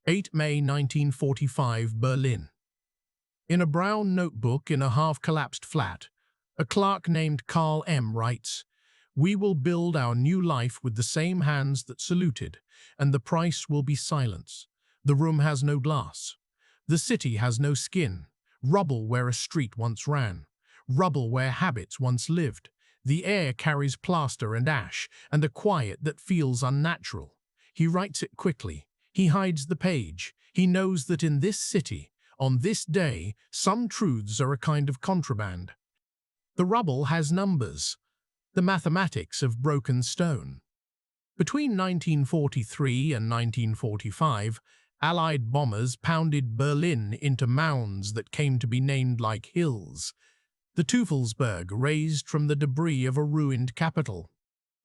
8 May 1945, Berlin. In a brown notebook in a half-collapsed flat, a clerk named Carl M. writes, "We will build our new life with the same hands that saluted, and the price will be silence. The room has no glass. The city has no skin. Rubble where a street once ran. Rubble where habits once lived. The air carries plaster and ash, and a quiet that feels unnatural." He writes it quickly. He hides the page. He knows that in this city, on this day, some truths are a kind of contraband. The rubble has numbers, the mathematics of broken stone. Between 1943 and 1945, Allied bombers pounded Berlin into mounds that came to be named like hills. The Teufelsberg raised from the debris of a ruined capital.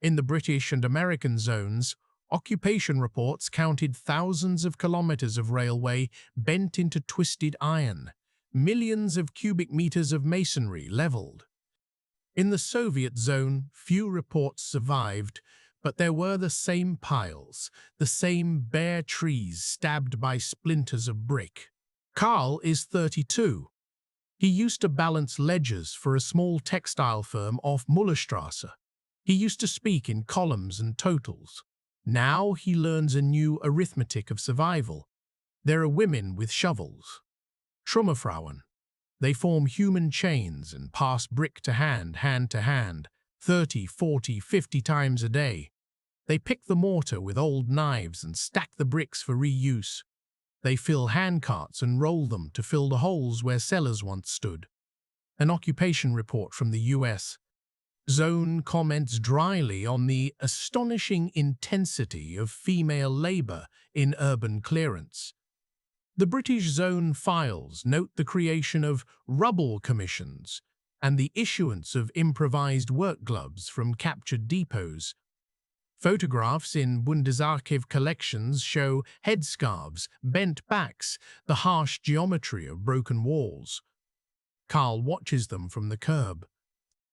In the British and American zones, occupation reports counted thousands of kilometers of railway bent into twisted iron, millions of cubic meters of masonry leveled. In the Soviet zone, few reports survived, but there were the same piles, the same bare trees stabbed by splinters of brick. Karl is 32. He used to balance ledgers for a small textile firm off Mullerstrasse. He used to speak in columns and totals. Now he learns a new arithmetic of survival. There are women with shovels. Trümmerfrauen. They form human chains and pass brick to hand to hand, 30, 40, 50 times a day. They pick the mortar with old knives and stack the bricks for reuse. They fill handcarts and roll them to fill the holes where cellars once stood. An occupation report from the US zone comments dryly on the astonishing intensity of female labor in urban clearance. The British zone files note the creation of rubble commissions and the issuance of improvised work gloves from captured depots. Photographs in Bundesarchiv collections show headscarves, bent backs, the harsh geometry of broken walls. Karl watches them from the curb.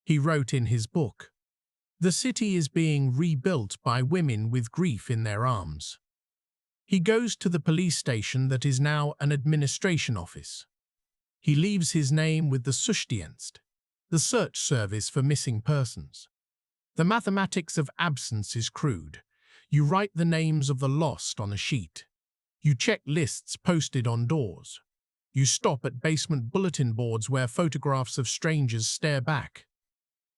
He wrote in his book, "The city is being rebuilt by women with grief in their arms." He goes to the police station that is now an administration office. He leaves his name with the Suchdienst, the search service for missing persons. The mathematics of absence is crude. You write the names of the lost on a sheet. You check lists posted on doors. You stop at basement bulletin boards where photographs of strangers stare back.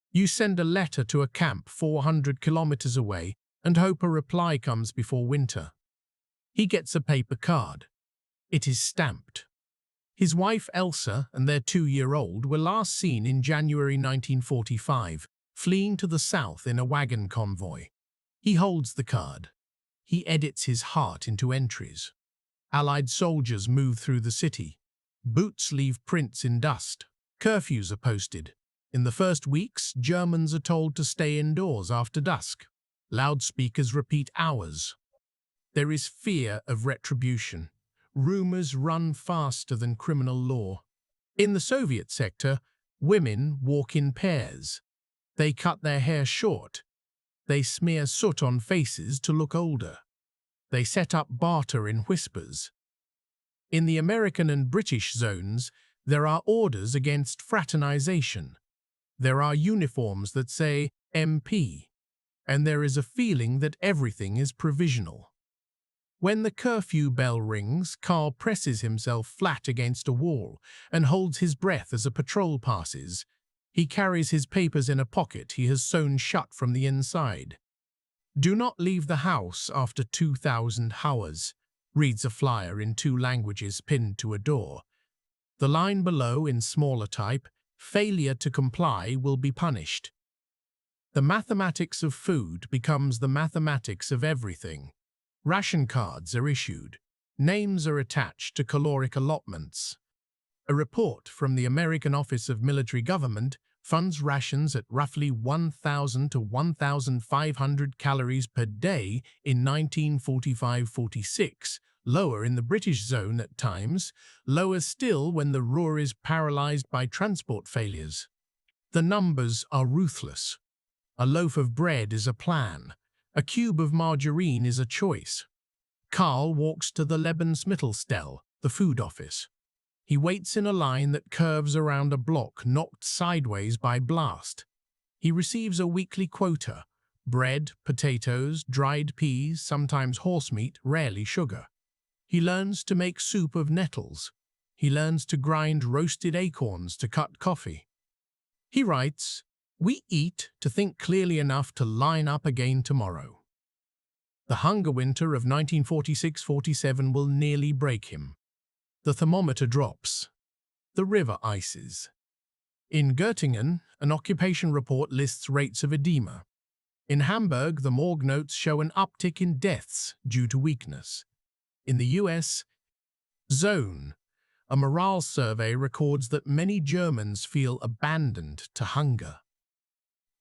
You send a letter to a camp 400 kilometers away and hope a reply comes before winter. He gets a paper card. It is stamped. His wife Elsa and their 2-year-old were last seen in January 1945, fleeing to the south in a wagon convoy. He holds the card. He edits his heart into entries. Allied soldiers move through the city. Boots leave prints in dust. Curfews are posted. In the first weeks, Germans are told to stay indoors after dusk. Loudspeakers repeat hours. There is fear of retribution. Rumors run faster than criminal law. In the Soviet sector, women walk in pairs. They cut their hair short. They smear soot on faces to look older. They set up barter in whispers. In the American and British zones, there are orders against fraternization. There are uniforms that say MP, and there is a feeling that everything is provisional. When the curfew bell rings, Karl presses himself flat against a wall and holds his breath as a patrol passes. He carries his papers in a pocket he has sewn shut from the inside. "Do not leave the house after 2000 hours," reads a flyer in 2 languages pinned to a door. The line below, in smaller type, "Failure to comply will be punished." The mathematics of food becomes the mathematics of everything. Ration cards are issued. Names are attached to caloric allotments. A report from the American Office of Military Government funds rations at roughly 1,000 to 1,500 calories per day in 1945-46, lower in the British zone at times, lower still when the Ruhr is paralyzed by transport failures. The numbers are ruthless. A loaf of bread is a plan. A cube of margarine is a choice. Karl walks to the Lebensmittelstelle, the food office. He waits in a line that curves around a block knocked sideways by blast. He receives a weekly quota: bread, potatoes, dried peas, sometimes horse meat, rarely sugar. He learns to make soup of nettles. He learns to grind roasted acorns to cut coffee. He writes, "We eat to think clearly enough to line up again tomorrow." The hunger winter of 1946-47 will nearly break him. The thermometer drops. The river ices. In Göttingen, an occupation report lists rates of edema. In Hamburg, the morgue notes show an uptick in deaths due to weakness. In the US zone, a morale survey records that many Germans feel abandoned to hunger.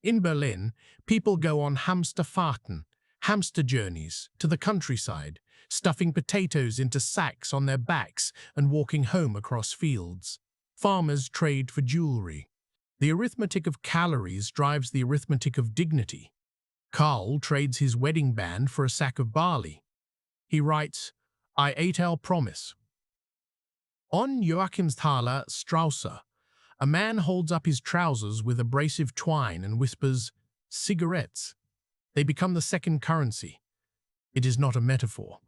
In Berlin, people go on Hamsterfahrten, hamster journeys, to the countryside, stuffing potatoes into sacks on their backs and walking home across fields. Farmers trade for jewelry. The arithmetic of calories drives the arithmetic of dignity. Karl trades his wedding band for a sack of barley. He writes, "I ate our promise." On Joachimsthaler Strasse, a man holds up his trousers with abrasive twine and whispers, "Cigarettes." They become the second currency. It is not a metaphor.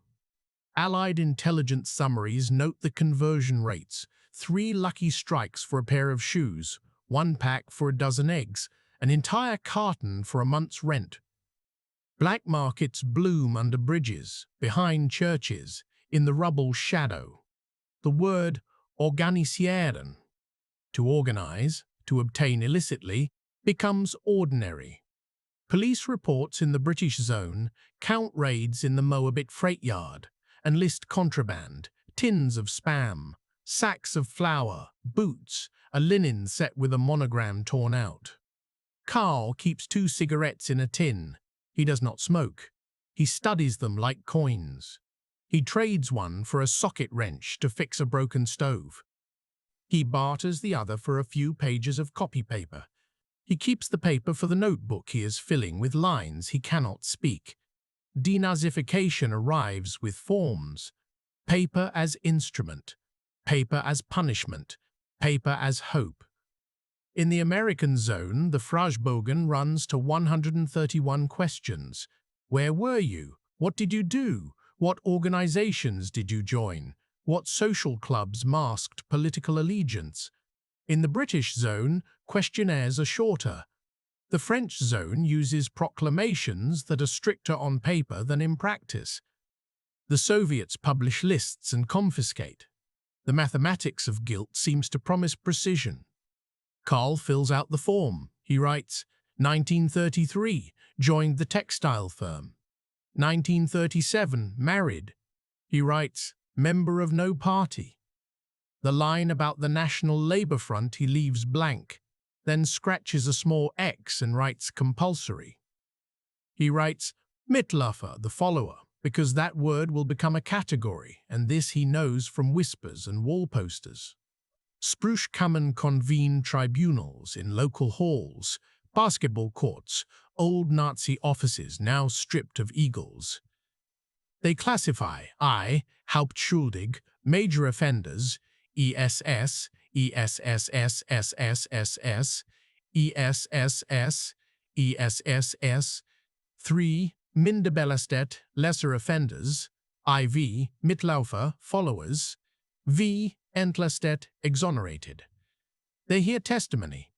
Allied intelligence summaries note the conversion rates: 3 lucky strikes for a pair of shoes, 1 pack for a dozen eggs, an entire carton for a month's rent. Black markets bloom under bridges, behind churches, in the rubble's shadow. The word organisieren, to organize, to obtain illicitly, becomes ordinary. Police reports in the British zone count raids in the Moabit freight yard and list contraband: tins of spam, sacks of flour, boots, a linen set with a monogram torn out. Karl keeps 2 cigarettes in a tin. He does not smoke. He studies them like coins. He trades one for a socket wrench to fix a broken stove. He barters the other for a few pages of copy paper. He keeps the paper for the notebook he is filling with lines he cannot speak. Denazification arrives with forms: paper as instrument, paper as punishment, paper as hope. In the American zone, the Fragebogen runs to 131 questions. Where were you? What did you do? What organizations did you join? What social clubs masked political allegiance? In the British zone, questionnaires are shorter. The French zone uses proclamations that are stricter on paper than in practice. The Soviets publish lists and confiscate. The mathematics of guilt seems to promise precision. Karl fills out the form. He writes, 1933, joined the textile firm. 1937, married. He writes, member of no party. The line about the National Labour Front he leaves blank, then scratches a small X and writes compulsory. He writes Mitläufer, the follower, because that word will become a category, and this he knows from whispers and wall posters. Sprüchkammern convene tribunals in local halls, basketball courts, old Nazi offices now stripped of eagles. They classify Hauptschuldig, major offenders, ESS, ESSSSSSS, ESSS, ESSS, 3. Minderbelastet, lesser offenders, IV, Mitläufer, followers, V. Entlastet, exonerated. They hear testimony.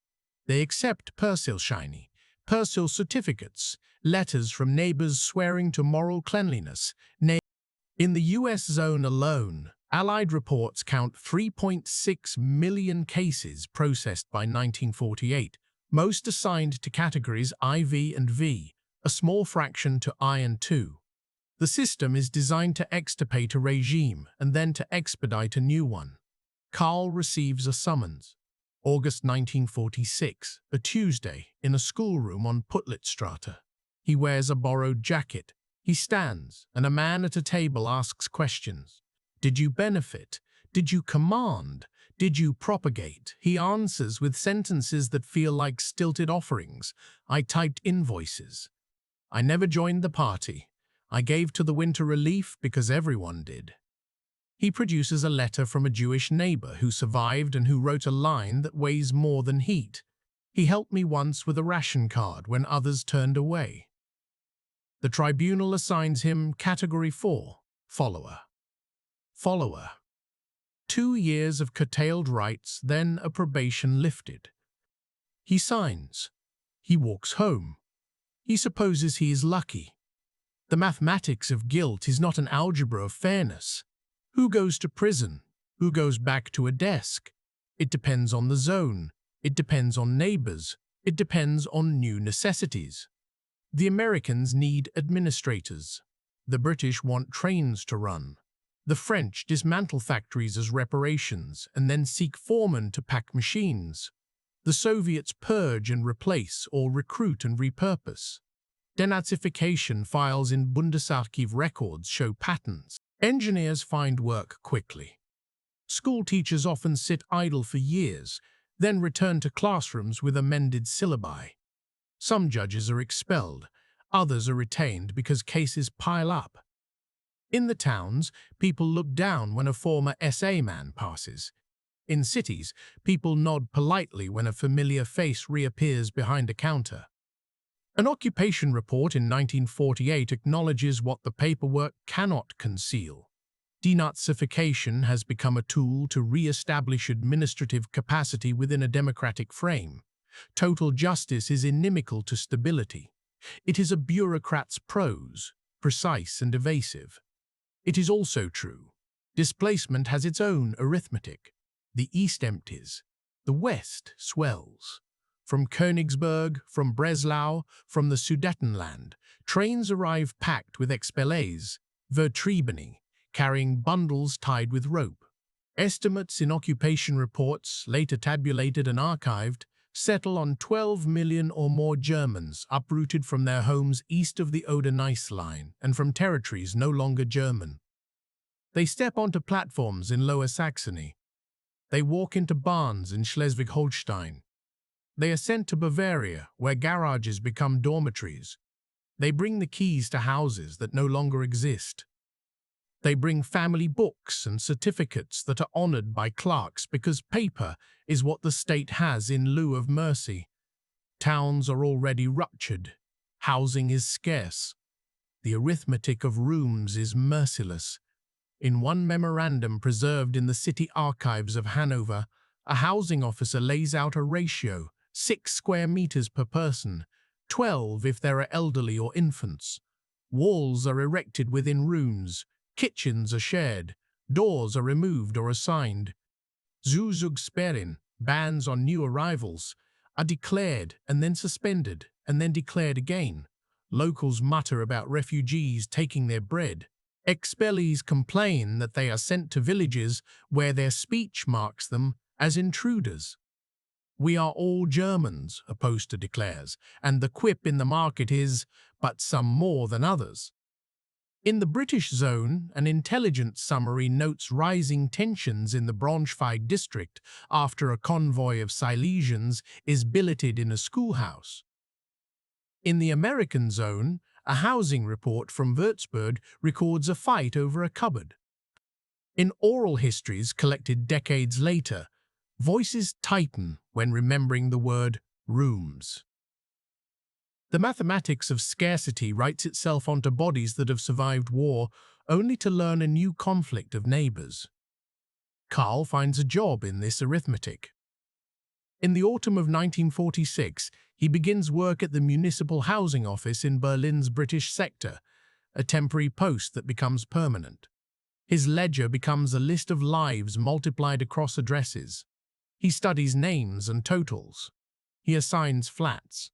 They accept Persilscheine, Persil certificates, letters from neighbors swearing to moral cleanliness. In the US zone alone, Allied reports count 3.6 million cases processed by 1948, most assigned to categories IV and V, a small fraction to I and II. The system is designed to extirpate a regime and then to expedite a new one. Karl receives a summons. August 1946, a Tuesday, in a schoolroom on Puttlitzstraße. He wears a borrowed jacket. He stands, and a man at a table asks questions. Did you benefit? Did you command? Did you propagate? He answers with sentences that feel like stilted offerings. I typed invoices. I never joined the party. I gave to the winter relief because everyone did. He produces a letter from a Jewish neighbor who survived and who wrote a line that weighs more than heat. He helped me once with a ration card when others turned away. The tribunal assigns him Category 4, follower. Follower. 2 years of curtailed rights, then a probation lifted. He signs. He walks home. He supposes he is lucky. The mathematics of guilt is not an algebra of fairness. Who goes to prison? Who goes back to a desk? It depends on the zone. It depends on neighbors. It depends on new necessities. The Americans need administrators. The British want trains to run. The French dismantle factories as reparations and then seek foremen to pack machines. The Soviets purge and replace or recruit and repurpose. Denazification files in Bundesarchiv records show patterns. Engineers find work quickly. School teachers often sit idle for years, then return to classrooms with amended syllabi. Some judges are expelled, others are retained because cases pile up. In the towns, people look down when a former SA man passes. In cities, people nod politely when a familiar face reappears behind a counter. An occupation report in 1948 acknowledges what the paperwork cannot conceal. Denazification has become a tool to re-establish administrative capacity within a democratic frame. Total justice is inimical to stability. It is a bureaucrat's prose, precise and evasive. It is also true. Displacement has its own arithmetic. The East empties. The West swells. From Königsberg, from Breslau, from the Sudetenland, trains arrive packed with expellees, Vertriebene, carrying bundles tied with rope. Estimates in occupation reports, later tabulated and archived, settle on 12 million or more Germans uprooted from their homes east of the Oder-Neisse line and from territories no longer German. They step onto platforms in Lower Saxony. They walk into barns in Schleswig-Holstein. They are sent to Bavaria, where garages become dormitories. They bring the keys to houses that no longer exist. They bring family books and certificates that are honored by clerks because paper is what the state has in lieu of mercy. Towns are already ruptured. Housing is scarce. The arithmetic of rooms is merciless. In one memorandum preserved in the city archives of Hanover, a housing officer lays out a ratio: 6 square meters per person, 12 if there are elderly or infants. Walls are erected within rooms, kitchens are shared, doors are removed or assigned. Zuzugssperren, bans on new arrivals, are declared and then suspended and then declared again. Locals mutter about refugees taking their bread. Expellees complain that they are sent to villages where their speech marks them as intruders. "We are all Germans," a poster declares, and the quip in the market is, "but some more than others." In the British zone, an intelligence summary notes rising tensions in the Braunschweig district after a convoy of Silesians is billeted in a schoolhouse. In the American zone, a housing report from Würzburg records a fight over a cupboard. In oral histories collected decades later, voices tighten when remembering the word rooms. The mathematics of scarcity writes itself onto bodies that have survived war, only to learn a new conflict of neighbors. Karl finds a job in this arithmetic. In the autumn of 1946, he begins work at the Municipal Housing Office in Berlin's British sector, a temporary post that becomes permanent. His ledger becomes a list of lives multiplied across addresses. He studies names and totals. He assigns flats.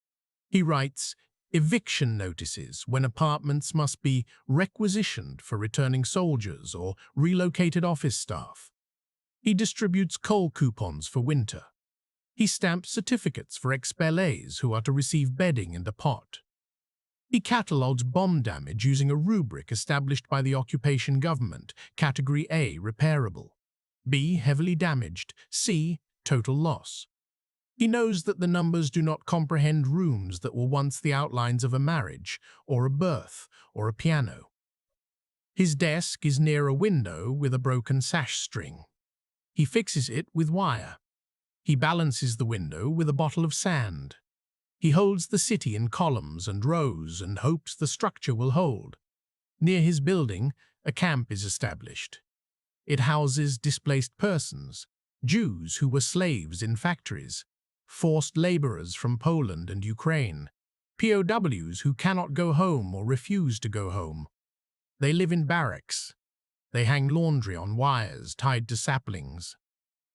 He writes eviction notices when apartments must be requisitioned for returning soldiers or relocated office staff. He distributes coal coupons for winter. He stamps certificates for expellees who are to receive bedding and a pot. He catalogues bomb damage using a rubric established by the occupation government: Category A, repairable; B, heavily damaged; C, total loss. He knows that the numbers do not comprehend rooms that were once the outlines of a marriage, or a birth, or a piano. His desk is near a window with a broken sash string. He fixes it with wire. He balances the window with a bottle of sand. He holds the city in columns and rows and hopes the structure will hold. Near his building, a camp is established. It houses displaced persons, Jews who were slaves in factories, forced laborers from Poland and Ukraine, POWs who cannot go home or refuse to go home. They live in barracks. They hang laundry on wires tied to saplings.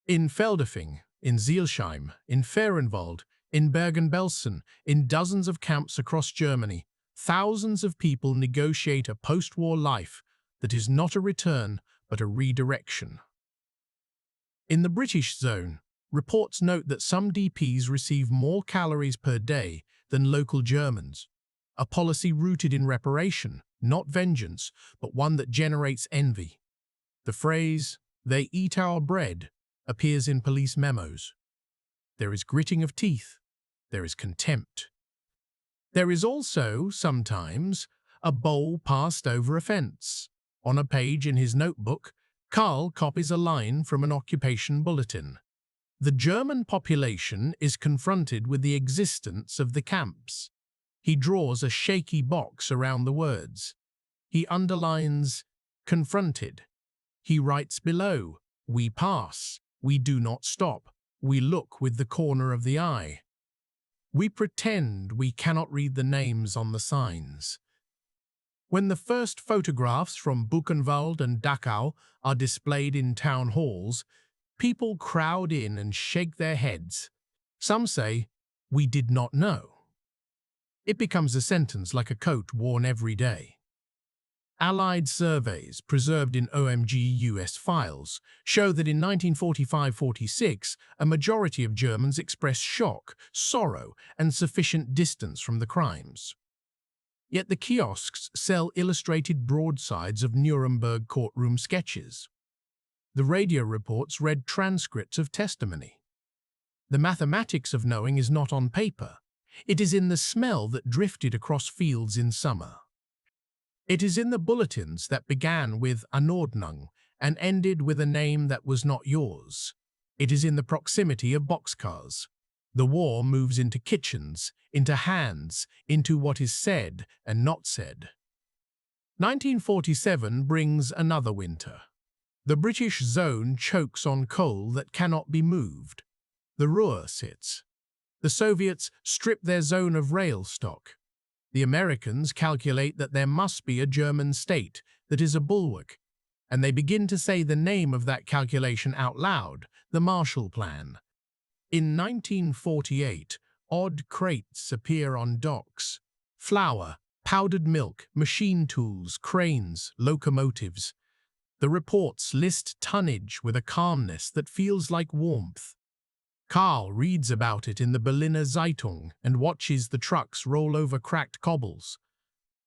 In Feldafing, in Zielsheim, in Fehrenwald, in Bergen-Belsen, in dozens of camps across Germany, thousands of people negotiate a post-war life that is not a return but a redirection. In the British zone, reports note that some DPs receive more calories per day than local Germans, a policy rooted in reparation, not vengeance, but one that generates envy. The phrase, "they eat our bread," appears in police memos. There is gritting of teeth. There is contempt. There is also, sometimes, a bowl passed over a fence. On a page in his notebook, Karl copies a line from an occupation bulletin. The German population is confronted with the existence of the camps. He draws a shaky box around the words. He underlines, "confronted." He writes below, "We pass. We do not stop. We look with the corner of the eye. We pretend we cannot read the names on the signs." When the first photographs from Buchenwald and Dachau are displayed in town halls, people crowd in and shake their heads. Some say, "We did not know." It becomes a sentence like a coat worn every day. Allied surveys preserved in OMG US files show that in 1945-46, a majority of Germans expressed shock, sorrow, and sufficient distance from the crimes. Yet the kiosks sell illustrated broadsides of Nuremberg courtroom sketches. The radio reports read transcripts of testimony. The mathematics of knowing is not on paper. It is in the smell that drifted across fields in summer. It is in the bulletins that began with Anordnung and ended with a name that was not yours. It is in the proximity of boxcars. The war moves into kitchens, into hands, into what is said and not said. 1947 brings another winter. The British zone chokes on coal that cannot be moved. The Ruhr sits. The Soviets strip their zone of rail stock. The Americans calculate that there must be a German state that is a bulwark, and they begin to say the name of that calculation out loud, the Marshall Plan. In 1948, odd crates appear on docks. Flour, powdered milk, machine tools, cranes, locomotives. The reports list tonnage with a calmness that feels like warmth. Karl reads about it in the Berliner Zeitung and watches the trucks roll over cracked cobbles.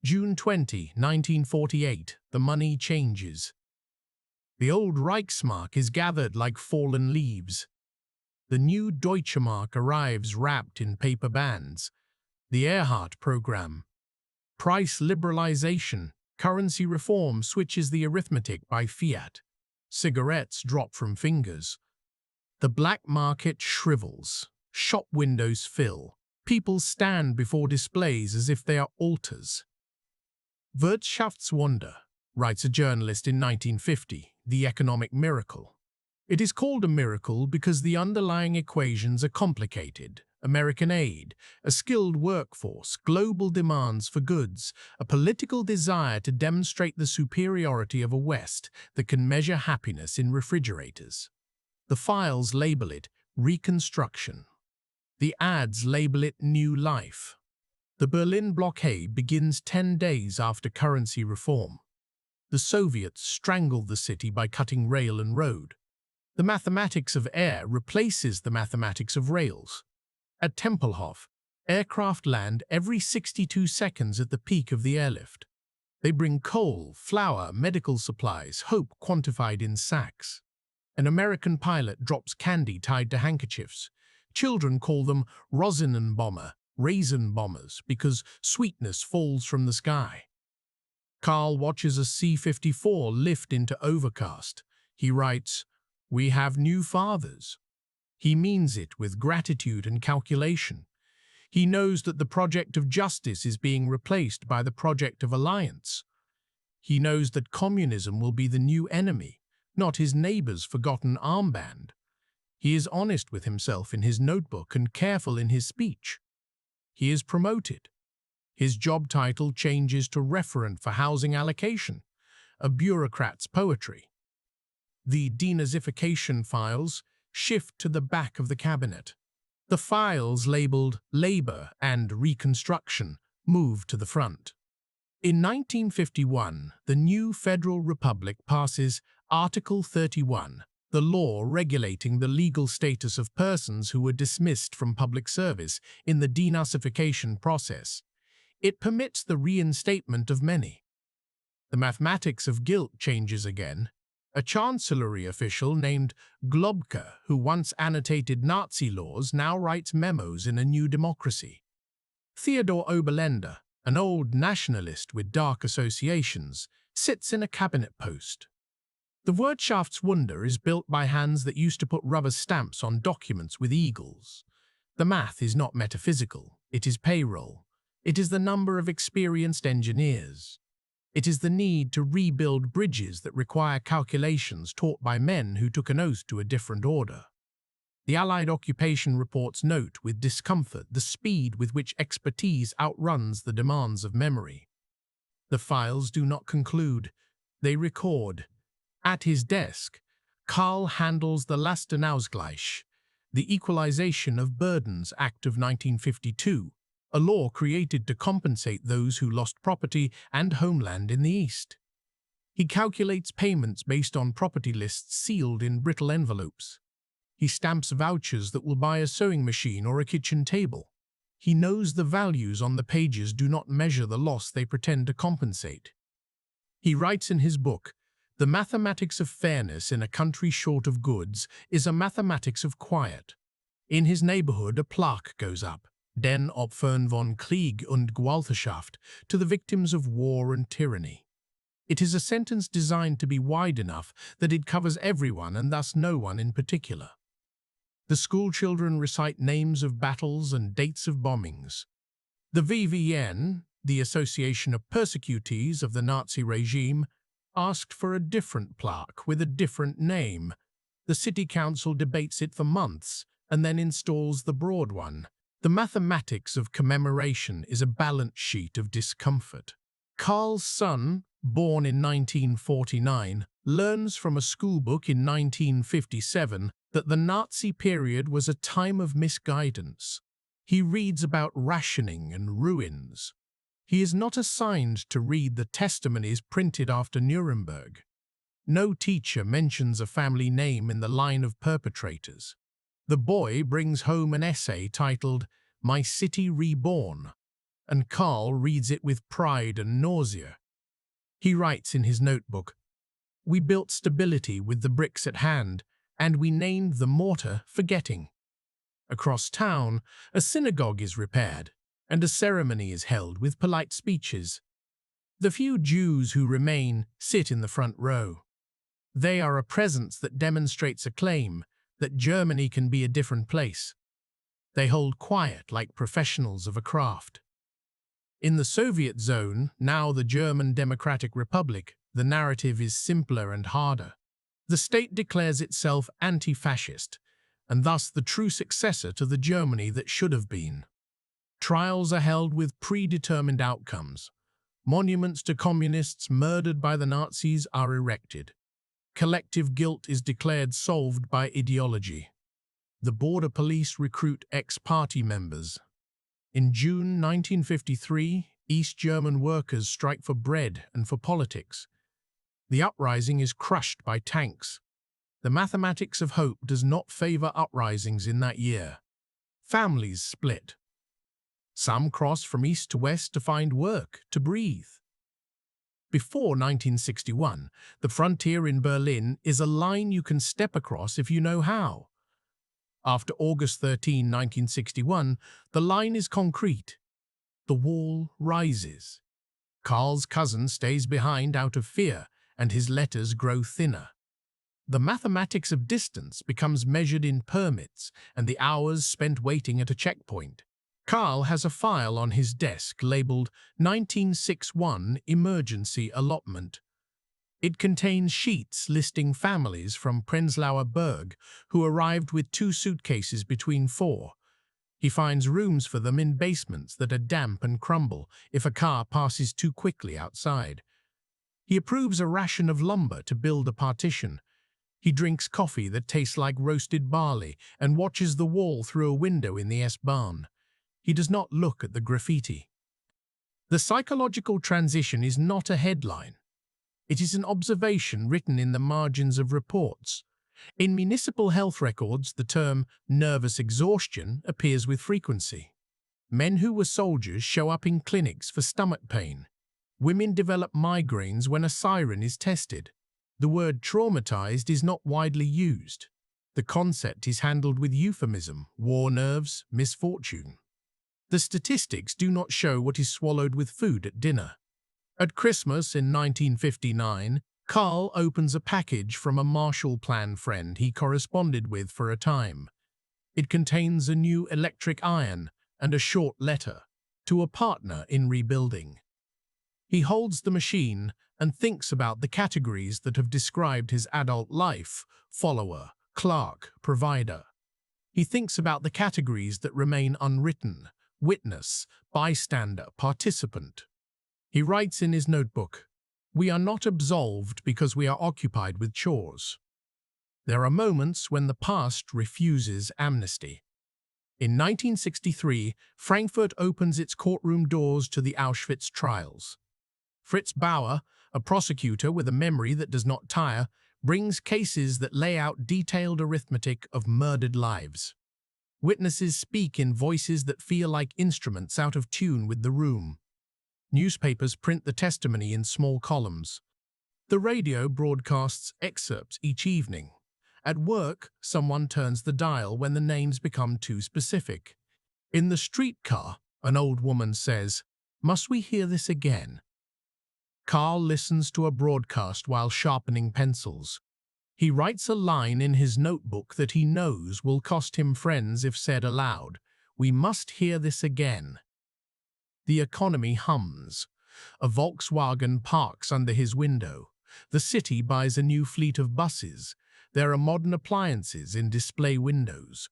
June 20, 1948, the money changes. The old Reichsmark is gathered like fallen leaves. The new Deutsche Mark arrives wrapped in paper bands. The Erhard program. Price liberalization, currency reform switches the arithmetic by fiat. Cigarettes drop from fingers. The black market shrivels. Shop windows fill. People stand before displays as if they are altars. Wirtschaftswunder, writes a journalist in 1950, the economic miracle. It is called a miracle because the underlying equations are complicated. American aid, a skilled workforce, global demands for goods, a political desire to demonstrate the superiority of a West that can measure happiness in refrigerators. The files label it reconstruction. The ads label it new life. The Berlin blockade begins 10 days after currency reform. The Soviets strangled the city by cutting rail and road. The mathematics of air replaces the mathematics of rails. At Tempelhof, aircraft land every 62 seconds at the peak of the airlift. They bring coal, flour, medical supplies, hope quantified in sacks. An American pilot drops candy tied to handkerchiefs. Children call them raisin bombers, because sweetness falls from the sky. Carl watches a C-54 lift into overcast. He writes, "We have new fathers." He means it with gratitude and calculation. He knows that the project of justice is being replaced by the project of alliance. He knows that communism will be the new enemy, not his neighbor's forgotten armband. He is honest with himself in his notebook and careful in his speech. He is promoted. His job title changes to referent for housing allocation, a bureaucrat's poetry. The denazification files shift to the back of the cabinet. The files labeled Labor and Reconstruction move to the front. In 1951, the new Federal Republic passes Article 31, the law regulating the legal status of persons who were dismissed from public service in the denazification process. It permits the reinstatement of many. The mathematics of guilt changes again. A chancellery official named Globke, who once annotated Nazi laws, now writes memos in A New Democracy. Theodor Oberländer, an old nationalist with dark associations, sits in a cabinet post. The Wirtschaftswunder is built by hands that used to put rubber stamps on documents with eagles. The math is not metaphysical, it is payroll. It is the number of experienced engineers. It is the need to rebuild bridges that require calculations taught by men who took an oath to a different order. The Allied occupation reports note with discomfort the speed with which expertise outruns the demands of memory. The files do not conclude, they record. At his desk, Karl handles the Lastenausgleich, the Equalization of Burdens Act of 1952, a law created to compensate those who lost property and homeland in the East. He calculates payments based on property lists sealed in brittle envelopes. He stamps vouchers that will buy a sewing machine or a kitchen table. He knows the values on the pages do not measure the loss they pretend to compensate. He writes in his book, "The mathematics of fairness in a country short of goods is a mathematics of quiet." In his neighborhood, a plaque goes up, "Den Opfern von Krieg und Gewaltschaft," to the victims of war and tyranny. It is a sentence designed to be wide enough that it covers everyone and thus no one in particular. The schoolchildren recite names of battles and dates of bombings. The VVN, the Association of Persecutees of the Nazi regime, asked for a different plaque with a different name. The city council debates it for months and then installs the broad one. The mathematics of commemoration is a balance sheet of discomfort. Karl's son, born in 1949, learns from a schoolbook in 1957 that the Nazi period was a time of misguidance. He reads about rationing and ruins. He is not assigned to read the testimonies printed after Nuremberg. No teacher mentions a family name in the line of perpetrators. The boy brings home an essay titled "My City Reborn," and Karl reads it with pride and nausea. He writes in his notebook, "We built stability with the bricks at hand, and we named the mortar Forgetting." Across town, a synagogue is repaired, and a ceremony is held with polite speeches. The few Jews who remain sit in the front row. They are a presence that demonstrates a claim that Germany can be a different place. They hold quiet like professionals of a craft. In the Soviet zone, now the German Democratic Republic, the narrative is simpler and harder. The state declares itself anti-fascist, and thus the true successor to the Germany that should have been. Trials are held with predetermined outcomes. Monuments to communists murdered by the Nazis are erected. Collective guilt is declared solved by ideology. The border police recruit ex-party members. In June 1953, East German workers strike for bread and for politics. The uprising is crushed by tanks. The mathematics of hope does not favor uprisings in that year. Families split. Some cross from east to west to find work, to breathe. Before 1961, the frontier in Berlin is a line you can step across if you know how. After August 13, 1961, the line is concrete. The wall rises. Carl's cousin stays behind out of fear, and his letters grow thinner. The mathematics of distance becomes measured in permits and the hours spent waiting at a checkpoint. Carl has a file on his desk labeled 1961 Emergency Allotment. It contains sheets listing families from Prenzlauer Berg who arrived with 2 suitcases between 4. He finds rooms for them in basements that are damp and crumble if a car passes too quickly outside. He approves a ration of lumber to build a partition. He drinks coffee that tastes like roasted barley and watches the wall through a window in the S-Bahn. He does not look at the graffiti. The psychological transition is not a headline. It is an observation written in the margins of reports. In municipal health records, the term nervous exhaustion appears with frequency. Men who were soldiers show up in clinics for stomach pain. Women develop migraines when a siren is tested. The word traumatized is not widely used. The concept is handled with euphemism, war nerves, misfortune. The statistics do not show what is swallowed with food at dinner. At Christmas in 1959, Carl opens a package from a Marshall Plan friend he corresponded with for a time. It contains a new electric iron and a short letter to a partner in rebuilding. He holds the machine and thinks about the categories that have described his adult life: follower, clerk, provider. He thinks about the categories that remain unwritten: witness, bystander, participant. He writes in his notebook, "We are not absolved because we are occupied with chores." There are moments when the past refuses amnesty. In 1963, Frankfurt opens its courtroom doors to the Auschwitz trials. Fritz Bauer, a prosecutor with a memory that does not tire, brings cases that lay out detailed arithmetic of murdered lives. Witnesses speak in voices that feel like instruments out of tune with the room. Newspapers print the testimony in small columns. The radio broadcasts excerpts each evening. At work, someone turns the dial when the names become too specific. In the streetcar, an old woman says, "Must we hear this again?" Carl listens to a broadcast while sharpening pencils. He writes a line in his notebook that he knows will cost him friends if said aloud. "We must hear this again." The economy hums. A Volkswagen parks under his window. The city buys a new fleet of buses. There are modern appliances in display windows.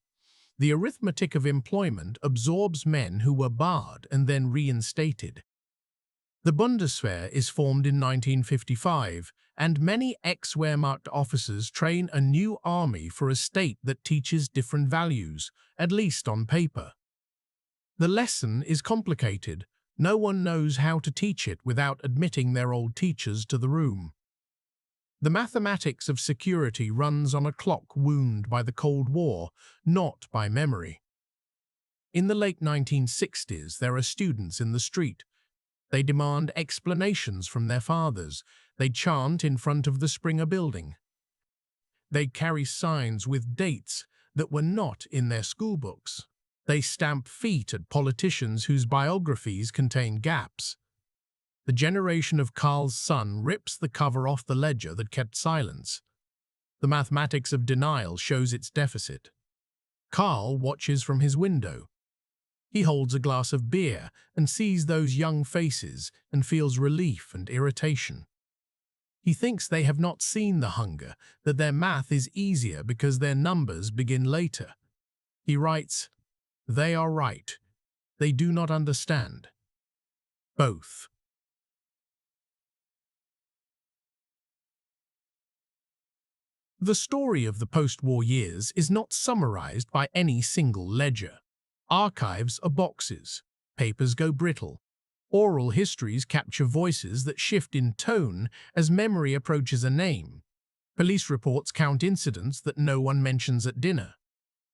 The arithmetic of employment absorbs men who were barred and then reinstated. The Bundeswehr is formed in 1955, and many ex-Wehrmacht officers train a new army for a state that teaches different values, at least on paper. The lesson is complicated. No one knows how to teach it without admitting their old teachers to the room. The mathematics of security runs on a clock wound by the Cold War, not by memory. In the late 1960s, there are students in the street. They demand explanations from their fathers. They chant in front of the Springer building. They carry signs with dates that were not in their schoolbooks. They stamp feet at politicians whose biographies contain gaps. The generation of Carl's son rips the cover off the ledger that kept silence. The mathematics of denial shows its deficit. Carl watches from his window. He holds a glass of beer and sees those young faces and feels relief and irritation. He thinks they have not seen the hunger, that their math is easier because their numbers begin later. He writes, "They are right. They do not understand." Both. The story of the post-war years is not summarized by any single ledger. Archives are boxes. Papers go brittle. Oral histories capture voices that shift in tone as memory approaches a name. Police reports count incidents that no one mentions at dinner.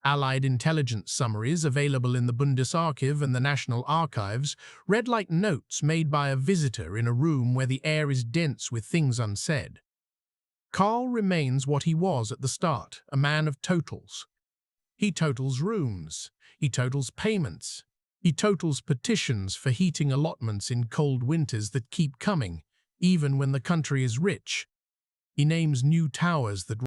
Allied intelligence summaries available in the Bundesarchiv and the National Archives read like notes made by a visitor in a room where the air is dense with things unsaid. Carl remains what he was at the start, a man of totals. He totals rooms. He totals payments. He totals petitions for heating allotments in cold winters that keep coming, even when the country is rich. He names new towers that